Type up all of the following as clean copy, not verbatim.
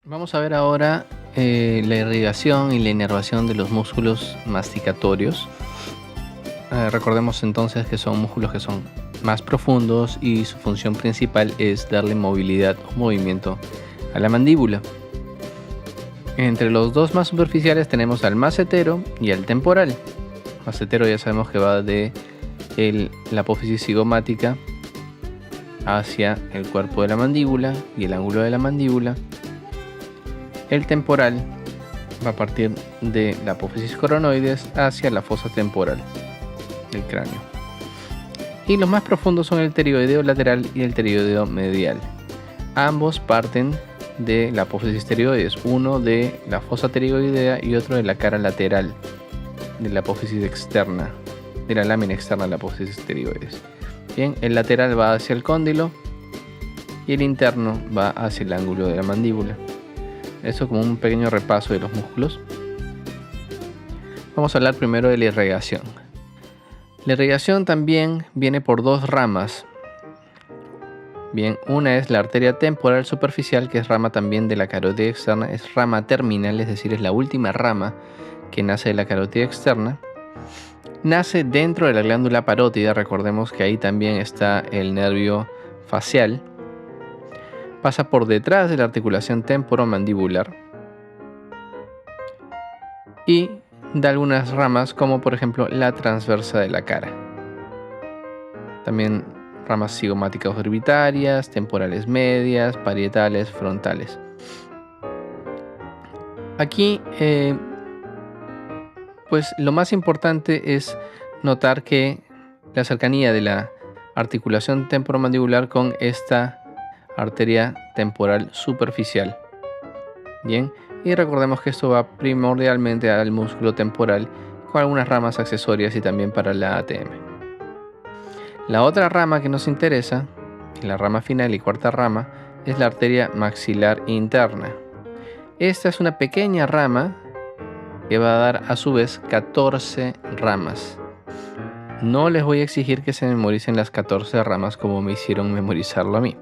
Vamos a ver ahora la irrigación y la inervación de los músculos masticatorios. Recordemos entonces que son músculos que son más profundos y su función principal es darle movilidad o movimiento a la mandíbula. Entre los dos más superficiales tenemos al massetero y al temporal. Massetero ya sabemos que va de la apófisis cigomática hacia el cuerpo de la mandíbula y el ángulo de la mandíbula. El temporal va a partir de la apófisis coronoides hacia la fosa temporal del cráneo. Y los más profundos son el pterioideo lateral y el pterioideo medial. Ambos parten de la apófisis pterioides, uno de la fosa pterioidea y otro de la cara lateral de la apófisis externa, de la lámina externa de la apófisis pterioides. Bien, el lateral va hacia el cóndilo y el interno va hacia el ángulo de la mandíbula. Eso como un pequeño repaso de los músculos. Vamos a hablar primero de la irrigación. La irrigación también viene por dos ramas. Bien, una es la arteria temporal superficial, que es rama también de la carótida externa, es rama terminal, es decir, es la última rama que nace de la carótida externa. Nace dentro de la glándula parótida, recordemos que ahí también está el nervio facial. Pasa por detrás de la articulación temporomandibular y da algunas ramas, como por ejemplo la transversa de la cara. También ramas cigomáticas orbitarias, temporales medias, parietales, frontales. Aquí, pues lo más importante es notar que la cercanía de la articulación temporomandibular con esta arteria temporal superficial. Bien, y recordemos que esto va primordialmente al músculo temporal, con algunas ramas accesorias y también para la ATM. La otra rama que nos interesa, la rama final y cuarta rama, es la arteria maxilar interna. Esta es una pequeña rama que va a dar a su vez 14 ramas. No les voy a exigir que se memoricen las 14 ramas como me hicieron memorizarlo a mí.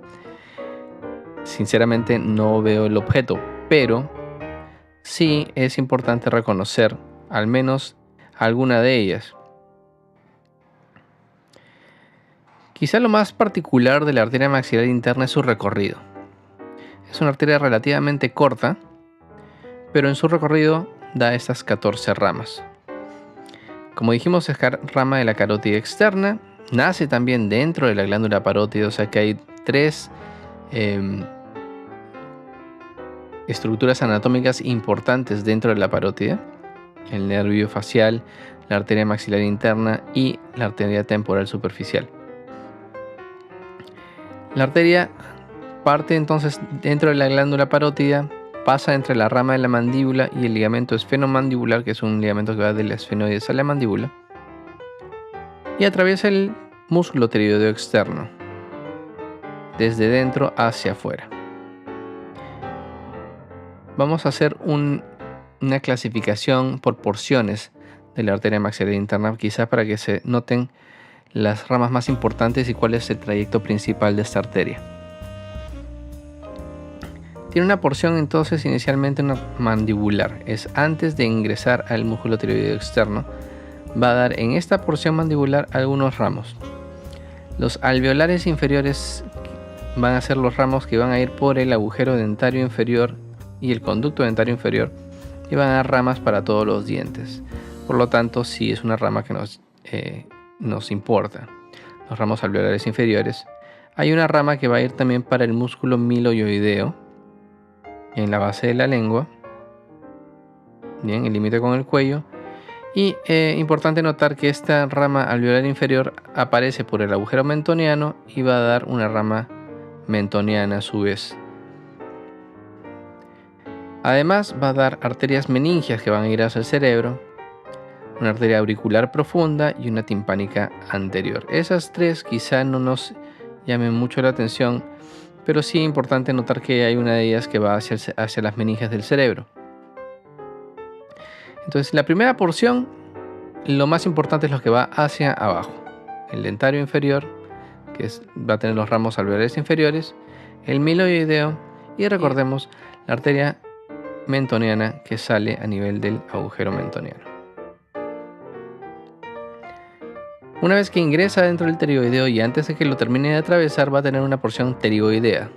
Sinceramente no veo el objeto, pero sí es importante reconocer al menos alguna de ellas. Quizá lo más particular de la arteria maxilar interna es su recorrido. Es una arteria relativamente corta, pero en su recorrido da estas 14 ramas. Como dijimos, es rama de la carótida externa, nace también dentro de la glándula parótida, o sea que hay tres estructuras anatómicas importantes dentro de la parótida: el nervio facial, la arteria maxilar interna y la arteria temporal superficial. La arteria parte entonces dentro de la glándula parótida, pasa entre la rama de la mandíbula y el ligamento esfenomandibular, que es un ligamento que va de la esfenoides a la mandíbula, y atraviesa el músculo pterioideo externo desde dentro hacia afuera. Vamos a hacer una clasificación por porciones de la arteria maxilar interna, quizás para que se noten las ramas más importantes y cuál es el trayecto principal de esta arteria. Tiene una porción entonces inicialmente una mandibular, es antes de ingresar al músculo pterioideo externo. Va a dar en esta porción mandibular algunos ramos. Los alveolares inferiores van a ser los ramos que van a ir por el agujero dentario inferior y el conducto dentario inferior, y van a dar ramas para todos los dientes. Por lo tanto, sí es una rama que nos importa. Los ramos alveolares inferiores. Hay una rama que va a ir también para el músculo miloioideo en la base de la lengua, bien, el límite con el cuello. Y importante notar que esta rama alveolar inferior aparece por el agujero mentoniano y va a dar una rama mentoniana a su vez. Además va a dar arterias meningias que van a ir hacia el cerebro, una arteria auricular profunda y una timpánica anterior. Esas tres quizá no nos llamen mucho la atención, pero sí es importante notar que hay una de ellas que va hacia las meningias del cerebro. Entonces, la primera porción, lo más importante es lo que va hacia abajo. El dentario inferior, que va a tener los ramos alveolares inferiores, el miloioideo y recordemos la arteria mentoniana que sale a nivel del agujero mentoniano. Una vez que ingresa dentro del pterigoideo y antes de que lo termine de atravesar, va a tener una porción pterigoidea.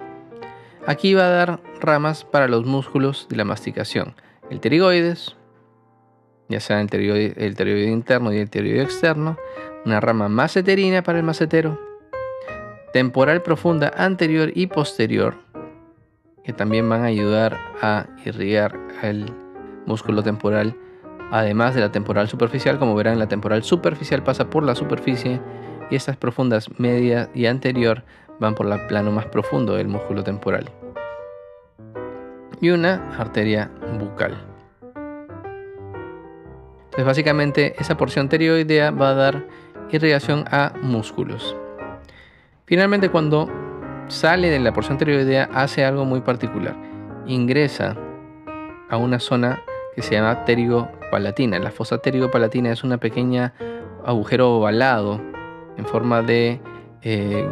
Aquí va a dar ramas para los músculos de la masticación. El pterigoides, ya sea el pterigoide interno y el pterigoide externo. Una rama maceterina para el macetero. Temporal profunda anterior y posterior, que también van a ayudar a irrigar el músculo temporal. Además de la temporal superficial, como verán, la temporal superficial pasa por la superficie y estas profundas media y anterior van por el plano más profundo del músculo temporal. Y una arteria bucal. Entonces básicamente esa porción pterigoidea va a dar irrigación a músculos. Finalmente, cuando sale de la porción pterigoidea, hace algo muy particular. Ingresa a una zona que se llama pterigopalatina. La fosa pterigopalatina es una pequeña agujero ovalado en forma de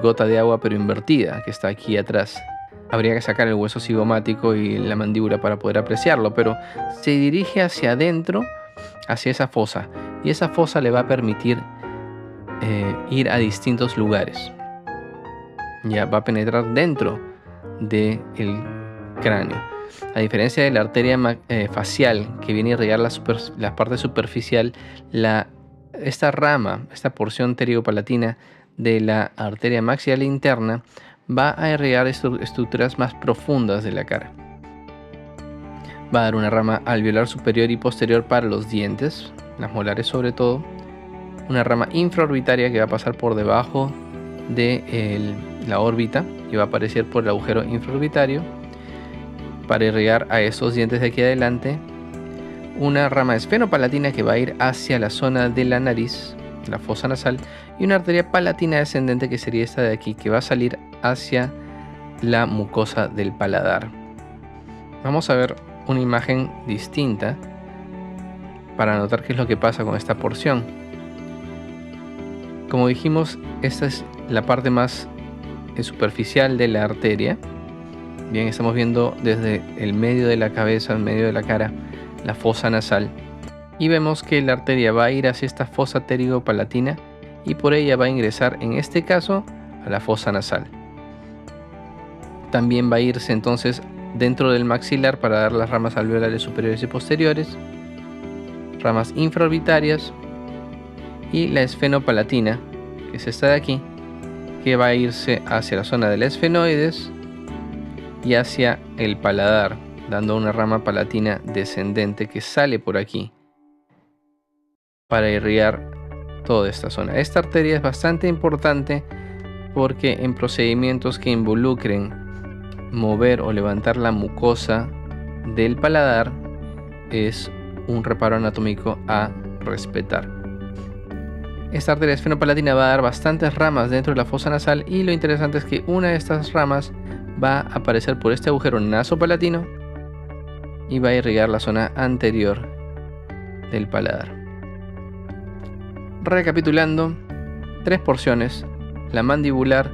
gota de agua pero invertida que está aquí atrás. Habría que sacar el hueso cigomático y la mandíbula para poder apreciarlo, pero se dirige hacia adentro, hacia esa fosa, y esa fosa le va a permitir ir a distintos lugares. Ya va a penetrar dentro del cráneo. A diferencia de la arteria facial que viene a irrigar la parte superficial, esta porción pterigopalatina de la arteria maxilar interna va a irrigar estructuras más profundas de la cara. Va a dar una rama alveolar superior y posterior para los dientes, las molares sobre todo. Una rama infraorbitaria que va a pasar por debajo de la órbita y va a aparecer por el agujero infraorbitario para irrigar a esos dientes de aquí adelante. Una rama esfenopalatina que va a ir hacia la zona de la nariz, la fosa nasal, y una arteria palatina descendente que sería esta de aquí, que va a salir hacia la mucosa del paladar. Vamos a ver una imagen distinta para notar qué es lo que pasa con esta porción. Como dijimos, esta es la parte más superficial de la arteria. Bien, estamos viendo desde el medio de la cabeza, el medio de la cara, la fosa nasal. Y vemos que la arteria va a ir hacia esta fosa pterigopalatina y por ella va a ingresar, en este caso, a la fosa nasal. También va a irse entonces dentro del maxilar para dar las ramas alveolares superiores y posteriores, ramas infraorbitarias y la esfenopalatina, que es esta de aquí, que va a irse hacia la zona del esfenoides y hacia el paladar, dando una rama palatina descendente que sale por aquí para irrigar toda esta zona. Esta arteria es bastante importante porque en procedimientos que involucren mover o levantar la mucosa del paladar es un reparo anatómico a respetar. Esta arteria esfenopalatina va a dar bastantes ramas dentro de la fosa nasal y lo interesante es que una de estas ramas va a aparecer por este agujero nasopalatino y va a irrigar la zona anterior del paladar. Recapitulando, 3 porciones. La mandibular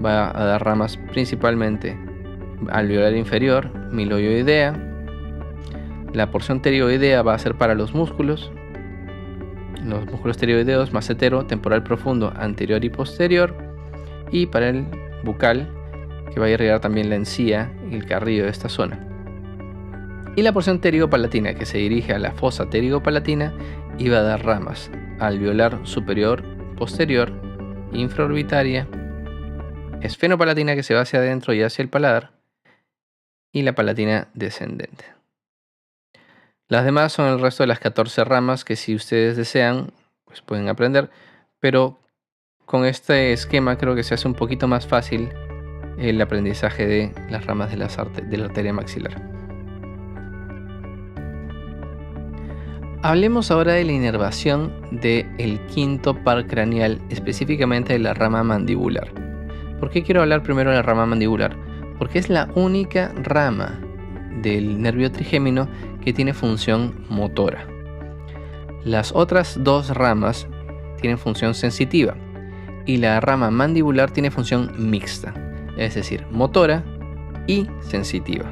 va a dar ramas principalmente alveolar inferior, miloioidea. La porción pterigoidea va a ser para los músculos pterigoideos, macetero, temporal profundo, anterior y posterior. Y para el bucal, que va a irrigar también la encía y el carrillo de esta zona. Y la porción pterigopalatina, que se dirige a la fosa pterigopalatina y va a dar ramas alveolar superior, posterior, infraorbitaria, esfenopalatina que se va hacia adentro y hacia el paladar, y la palatina descendente. Las demás son el resto de las 14 ramas que, si ustedes desean, pues pueden aprender, pero con este esquema creo que se hace un poquito más fácil el aprendizaje de las ramas de la arteria maxilar. Hablemos ahora de la inervación del quinto par craneal, específicamente de la rama mandibular. ¿Por qué quiero hablar primero de la rama mandibular? Porque es la única rama del nervio trigémino que tiene función motora. Las otras dos ramas tienen función sensitiva y la rama mandibular tiene función mixta, es decir, motora y sensitiva.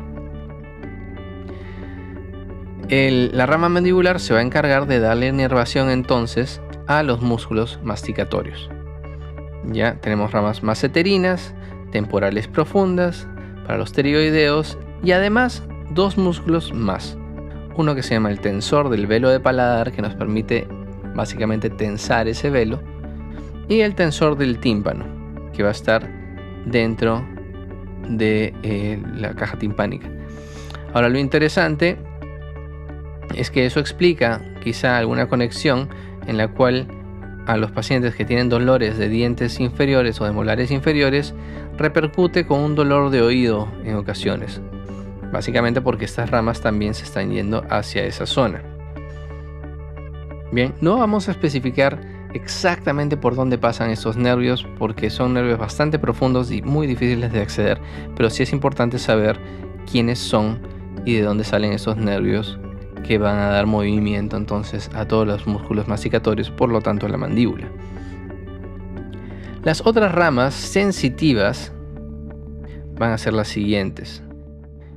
La rama mandibular se va a encargar de darle inervación entonces a los músculos masticatorios. Ya tenemos ramas masseterinas, temporales profundas, para los pterioideos y además dos músculos más. Uno que se llama el tensor del velo de paladar, que nos permite básicamente tensar ese velo, y el tensor del tímpano, que va a estar dentro de la caja timpánica. Ahora, lo interesante es que eso explica quizá alguna conexión en la cual a los pacientes que tienen dolores de dientes inferiores o de molares inferiores repercute con un dolor de oído en ocasiones, básicamente porque estas ramas también se están yendo hacia esa zona. Bien, no vamos a especificar exactamente por dónde pasan estos nervios porque son nervios bastante profundos y muy difíciles de acceder, pero sí es importante saber quiénes son y de dónde salen esos nervios que van a dar movimiento entonces a todos los músculos masticatorios, por lo tanto a la mandíbula. Las otras ramas sensitivas van a ser las siguientes.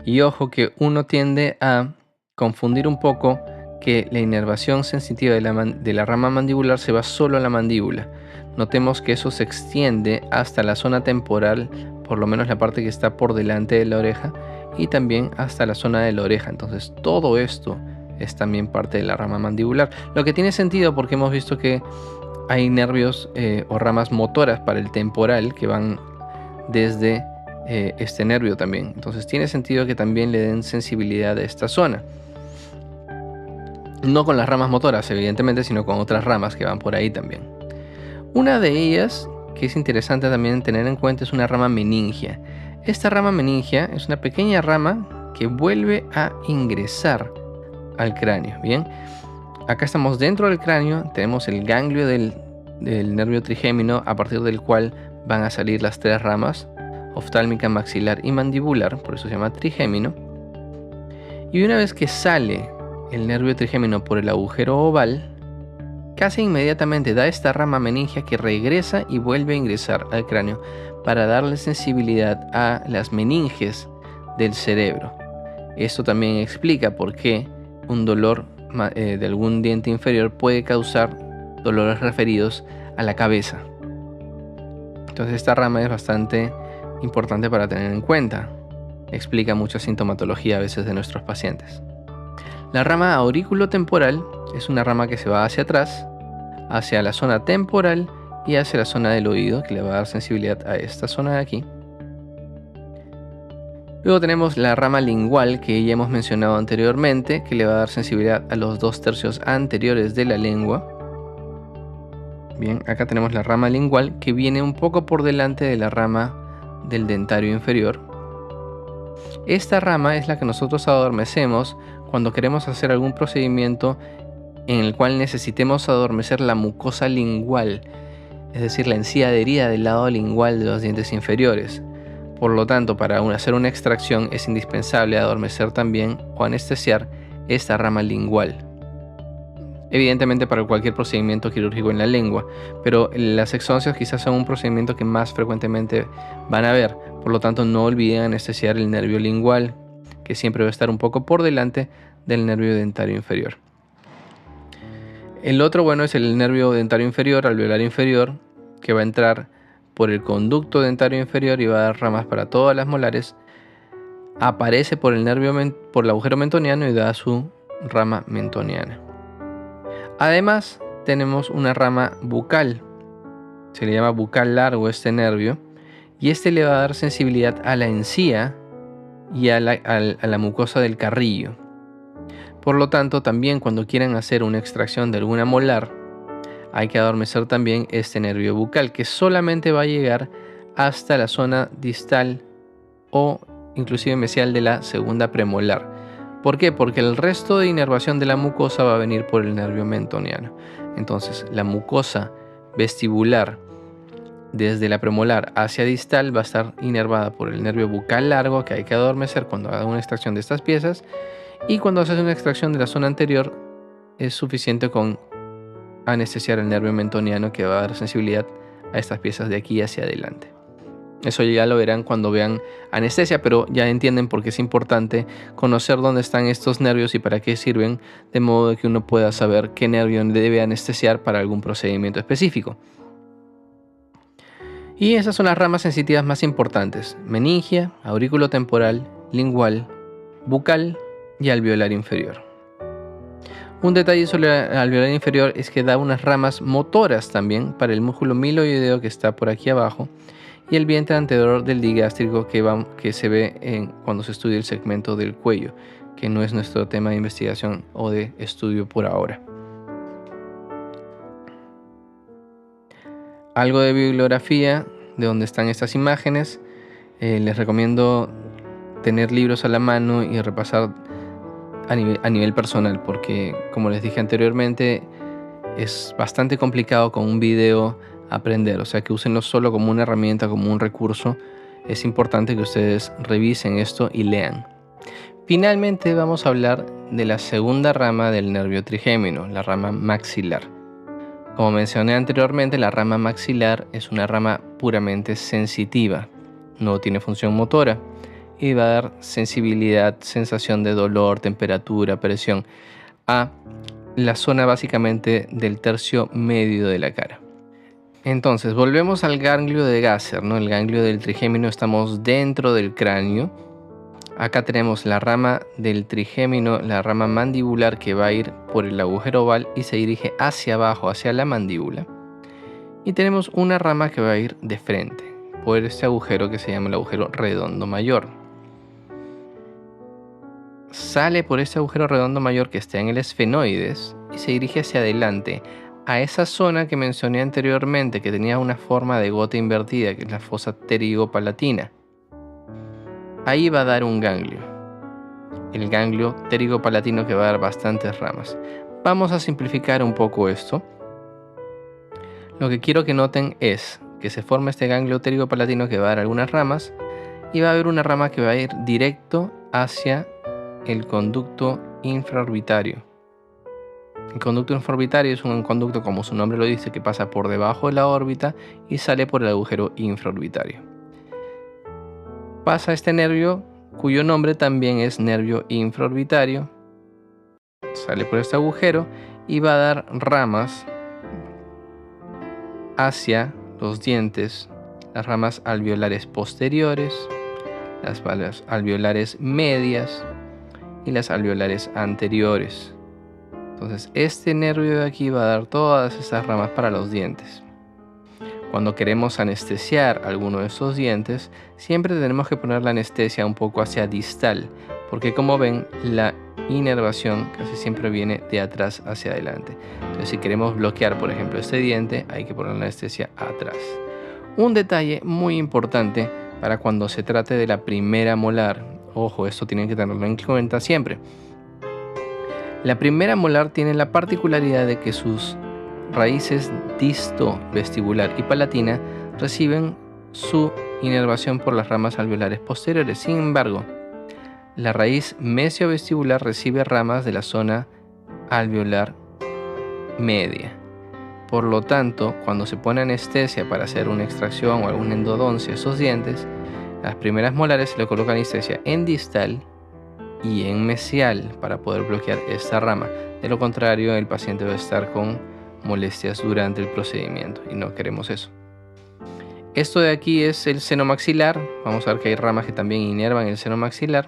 Y ojo que uno tiende a confundir un poco que la inervación sensitiva de la rama mandibular se va solo a la mandíbula. Notemos que eso se extiende hasta la zona temporal, por lo menos la parte que está por delante de la oreja, y también hasta la zona de la oreja. Entonces todo esto es también parte de la rama mandibular, lo que tiene sentido porque hemos visto que hay nervios o ramas motoras para el temporal que van desde este nervio también. Entonces tiene sentido que también le den sensibilidad a esta zona. No con las ramas motoras, evidentemente, sino con otras ramas que van por ahí también. Una de ellas, que es interesante también tener en cuenta, es una rama meningia. Esta rama meningia es una pequeña rama que vuelve a ingresar al cráneo. Bien, acá estamos dentro del cráneo, tenemos el ganglio del nervio trigémino, a partir del cual van a salir las tres ramas, oftálmica, maxilar y mandibular, por eso se llama trigémino. Y una vez que sale el nervio trigémino por el agujero oval, casi inmediatamente da esta rama meningia que regresa y vuelve a ingresar al cráneo para darle sensibilidad a las meninges del cerebro. Esto también explica por qué un dolor de algún diente inferior puede causar dolores referidos a la cabeza. Entonces esta rama es bastante importante para tener en cuenta. Explica mucha sintomatología a veces de nuestros pacientes. La rama auriculotemporal es una rama que se va hacia atrás, hacia la zona temporal y hacia la zona del oído, que le va a dar sensibilidad a esta zona de aquí. Luego tenemos la rama lingual, que ya hemos mencionado anteriormente, que le va a dar sensibilidad a los 2/3 anteriores de la lengua. Bien, acá tenemos la rama lingual, que viene un poco por delante de la rama del dentario inferior. Esta rama es la que nosotros adormecemos cuando queremos hacer algún procedimiento en el cual necesitemos adormecer la mucosa lingual, es decir, la encía adherida del lado lingual de los dientes inferiores. Por lo tanto, para hacer una extracción es indispensable adormecer también o anestesiar esta rama lingual. Evidentemente para cualquier procedimiento quirúrgico en la lengua, pero las exoncias quizás son un procedimiento que más frecuentemente van a ver. Por lo tanto, no olviden anestesiar el nervio lingual, que siempre va a estar un poco por delante del nervio dentario inferior. El otro, bueno, es el nervio dentario inferior, alveolar inferior, que va a entrar por el conducto dentario inferior y va a dar ramas para todas las molares. Aparece por el agujero mentoniano y da su rama mentoniana. Además, tenemos una rama bucal. Se le llama bucal largo este nervio. Y este le va a dar sensibilidad a la encía y a la mucosa del carrillo. Por lo tanto, también cuando quieran hacer una extracción de alguna molar, hay que adormecer también este nervio bucal, que solamente va a llegar hasta la zona distal o inclusive mesial de la segunda premolar. ¿Por qué? Porque el resto de inervación de la mucosa va a venir por el nervio mentoniano. Entonces, la mucosa vestibular desde la premolar hacia distal va a estar inervada por el nervio bucal largo, que hay que adormecer cuando haga una extracción de estas piezas. Y cuando haces una extracción de la zona anterior, es suficiente con anestesiar el nervio mentoniano, que va a dar sensibilidad a estas piezas de aquí hacia adelante. Eso ya lo verán cuando vean anestesia, pero ya entienden por qué es importante conocer dónde están estos nervios y para qué sirven, de modo que uno pueda saber qué nervio debe anestesiar para algún procedimiento específico. Y esas son las ramas sensitivas más importantes: meningia, auriculotemporal, lingual, bucal y alveolar inferior. Un detalle sobre el alveolar inferior es que da unas ramas motoras también para el músculo miloideo que está por aquí abajo y el vientre anterior del digástrico que se ve cuando se estudia el segmento del cuello, que no es nuestro tema de investigación o de estudio por ahora. Algo de bibliografía de donde están estas imágenes. Les recomiendo tener libros a la mano y repasar a nivel personal, porque como les dije anteriormente, es bastante complicado con un video aprender, o sea que úsenlo solo como una herramienta, como un recurso. Es importante que ustedes revisen esto y lean. Finalmente vamos a hablar de la segunda rama del nervio trigémino, la rama maxilar. Como mencioné anteriormente, la rama maxilar es una rama puramente sensitiva, no tiene función motora y va a dar sensibilidad, sensación de dolor, temperatura, presión a la zona básicamente del tercio medio de la cara. Entonces, volvemos al ganglio de Gasser, ¿no? El ganglio del trigémino, estamos dentro del cráneo. Acá tenemos la rama del trigémino, la rama mandibular, que va a ir por el agujero oval y se dirige hacia abajo, hacia la mandíbula. Y tenemos una rama que va a ir de frente, por este agujero que se llama el agujero redondo mayor. Sale por este agujero redondo mayor que está en el esfenoides y se dirige hacia adelante a esa zona que mencioné anteriormente, que tenía una forma de gota invertida, que es la fosa pterigopalatina. Ahí va a dar un ganglio, el ganglio pterigopalatino, que va a dar bastantes ramas. Vamos a simplificar un poco esto. Lo que quiero que noten es que se forma este ganglio pterigopalatino que va a dar algunas ramas y va a haber una rama que va a ir directo hacia el conducto infraorbitario. El conducto infraorbitario es un conducto, como su nombre lo dice, que pasa por debajo de la órbita y sale por el agujero infraorbitario. Pasa este nervio, cuyo nombre también es nervio infraorbitario, sale por este agujero y va a dar ramas hacia los dientes, las ramas alveolares posteriores, las alveolares medias y las alveolares anteriores. Entonces este nervio de aquí va a dar todas esas ramas para los dientes. Cuando queremos anestesiar alguno de estos dientes, siempre tenemos que poner la anestesia un poco hacia distal, porque como ven, la inervación casi siempre viene de atrás hacia adelante. Entonces si queremos bloquear, por ejemplo, este diente, hay que poner la anestesia atrás. Un detalle muy importante para cuando se trate de la primera molar, ojo, esto tienen que tenerlo en cuenta siempre. La primera molar tiene la particularidad de que sus raíces disto-vestibular y palatina reciben su inervación por las ramas alveolares posteriores. Sin embargo, la raíz mesio-vestibular recibe ramas de la zona alveolar media. Por lo tanto, cuando se pone anestesia para hacer una extracción o alguna endodoncia a esos dientes, las primeras molares se le coloca anestesia en distal y en mesial para poder bloquear esta rama. De lo contrario, el paciente va a estar con molestias durante el procedimiento y no queremos eso. Esto de aquí es el seno maxilar. Vamos a ver que hay ramas que también inervan el seno maxilar.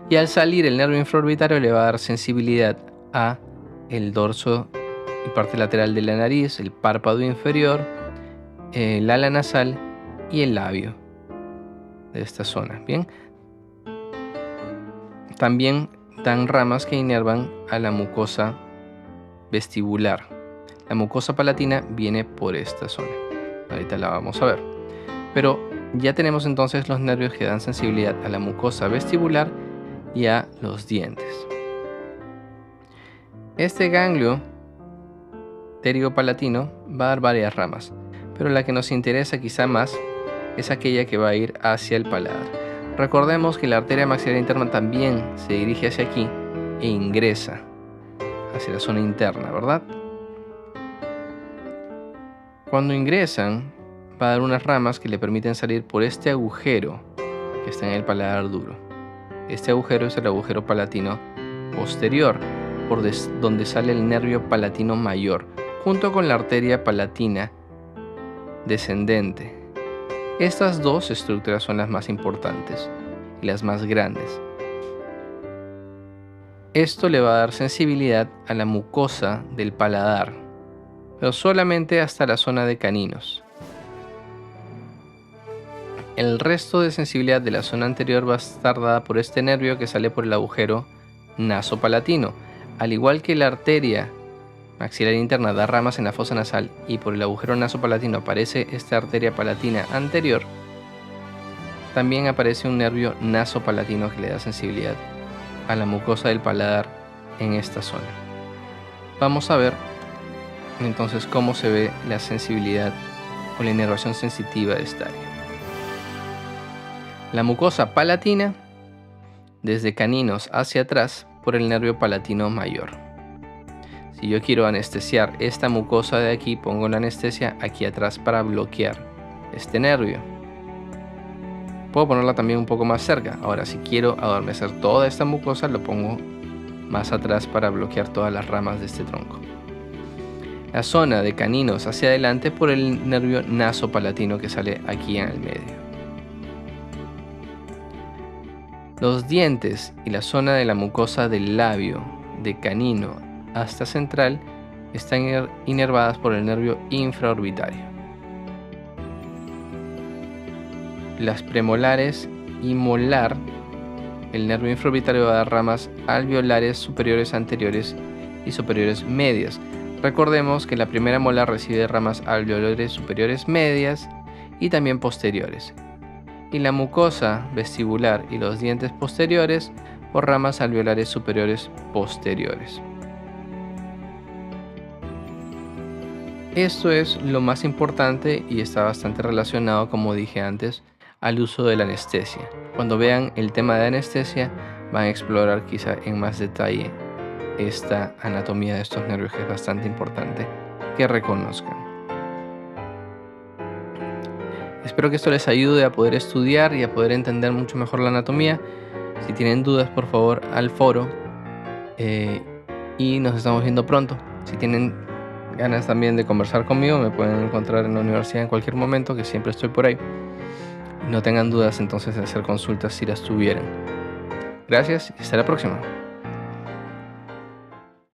Y al salir el nervio infraorbitario le va a dar sensibilidad a el dorso y parte lateral de la nariz, el párpado inferior, el ala nasal y el labio de esta zona. Bien. También dan ramas que inervan a la mucosa vestibular. La mucosa palatina viene por esta zona. Ahorita la vamos a ver. Pero ya tenemos entonces los nervios que dan sensibilidad a la mucosa vestibular y a los dientes. Este ganglio pterigopalatino va a dar varias ramas, pero la que nos interesa quizá más es aquella que va a ir hacia el paladar. Recordemos que la arteria maxilar interna también se dirige hacia aquí e ingresa hacia la zona interna, ¿verdad? Cuando ingresan, va a dar unas ramas que le permiten salir por este agujero que está en el paladar duro. Este agujero es el agujero palatino posterior, por donde sale el nervio palatino mayor, junto con la arteria palatina descendente. Estas dos estructuras son las más importantes y las más grandes. Esto le va a dar sensibilidad a la mucosa del paladar, pero solamente hasta la zona de caninos. El resto de sensibilidad de la zona anterior va a estar dada por este nervio que sale por el agujero nasopalatino. Al igual que la arteria maxilar interna da ramas en la fosa nasal y por el agujero nasopalatino aparece esta arteria palatina anterior, también aparece un nervio nasopalatino que le da sensibilidad a la mucosa del paladar en esta zona. Vamos a ver entonces cómo se ve la sensibilidad o la inervación sensitiva de esta área. La mucosa palatina, desde caninos hacia atrás por el nervio palatino mayor. Si yo quiero anestesiar esta mucosa de aquí, pongo la anestesia aquí atrás para bloquear este nervio. Puedo ponerla también un poco más cerca. Ahora, si quiero adormecer toda esta mucosa, lo pongo más atrás para bloquear todas las ramas de este tronco. La zona de caninos hacia adelante por el nervio nasopalatino que sale aquí en el medio. Los dientes y la zona de la mucosa del labio, de canino hasta central, están inervadas por el nervio infraorbitario. Las premolares y molar, el nervio infraorbitario va a dar ramas alveolares superiores anteriores y superiores medias. Recordemos que la primera molar recibe ramas alveolares superiores medias y también posteriores, y la mucosa vestibular y los dientes posteriores por ramas alveolares superiores posteriores. Esto es lo más importante y está bastante relacionado, como dije antes, al uso de la anestesia. Cuando vean el tema de anestesia, van a explorar quizá en más detalle esta anatomía de estos nervios, que es bastante importante que reconozcan. Espero que esto les ayude a poder estudiar y a poder entender mucho mejor la anatomía. Si tienen dudas, por favor, al foro. Y nos estamos viendo pronto. Si tienen ganas también de conversar conmigo, me pueden encontrar en la universidad en cualquier momento, que siempre estoy por ahí. No tengan dudas entonces de hacer consultas si las tuvieran. Gracias y hasta la próxima.